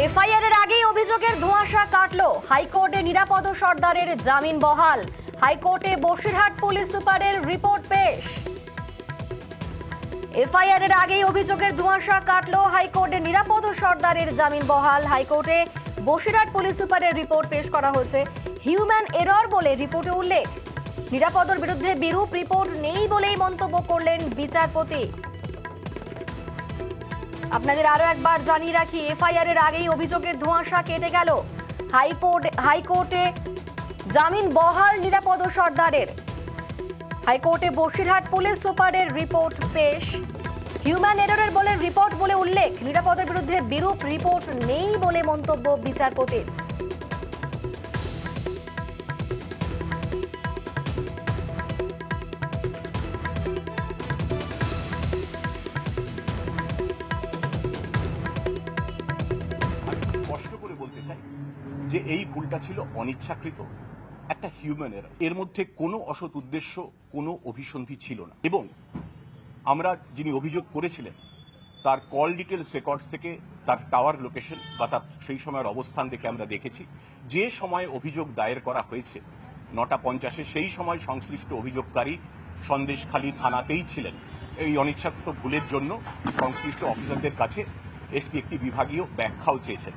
FIR এর আগেই অভিযোগের ধোঁয়াশা কাটলো। হাইকোর্টে নিরাপদ সর্দারের জামিন বহাল। হাইকোর্টে বসিরহাট পুলিশ সুপারের রিপোর্ট পেশ। এফআইআর এর আগেই অভিযোগের ধোঁয়াশা কাটলো। হাইকোর্টে নিরাপদ সর্দারের জামিন বহাল। হাইকোর্টে বসিরহাট পুলিশ সুপারের রিপোর্ট পেশ করা হয়েছে। হিউম্যান এরর বলে রিপোর্টে উল্লেখ। নিরাপদর বিরুদ্ধে বিরূপ রিপোর্ট নেই বলেই মন্তব্য করলেন বিচারপতি। আপনাদের আরো একবার জানিয়ে রাখি, এফআইআর এর আগেই অভিযোগের ধোঁয়াশা কেটে গেল। হাইকোর্টে জামিন বহাল নিরাপদ সর্দারের। হাইকোর্টে বসিরহাট পুলিশ সুপারের রিপোর্ট পেশ। হিউম্যান এররের বলে রিপোর্ট বলে উল্লেখ। নিরাপদের বিরুদ্ধে বিরূপ রিপোর্ট নেই বলে মন্তব্য বিচারপতির। স্পষ্ট করে বলতে চাই যে এই ভুলটা ছিল অনিচ্ছাকৃত, একটা হিউম্যান এরর। এর মধ্যে কোনো অসৎ উদ্দেশ্য, কোনো অভিসন্ধি ছিল না। এবং আমরা যিনি অভিযোগ করেছিলেন তার কল ডিটেলস রেকর্ডস থেকে তার টাওয়ার লোকেশন বা তার সেই সময়ের অবস্থান দেখে আমরা দেখেছি যে সময়ে অভিযোগ দায়ের করা হয়েছে 9:50 সেই সময় সংশ্লিষ্ট অভিযোগকারী সন্দেশখালী থানাতেই ছিলেন। এই অনিচ্ছাকৃত ভুলের জন্য সংশ্লিষ্ট অফিসারদের কাছে এসপি একটি বিভাগীয় ব্যাখ্যাও চেয়েছেন।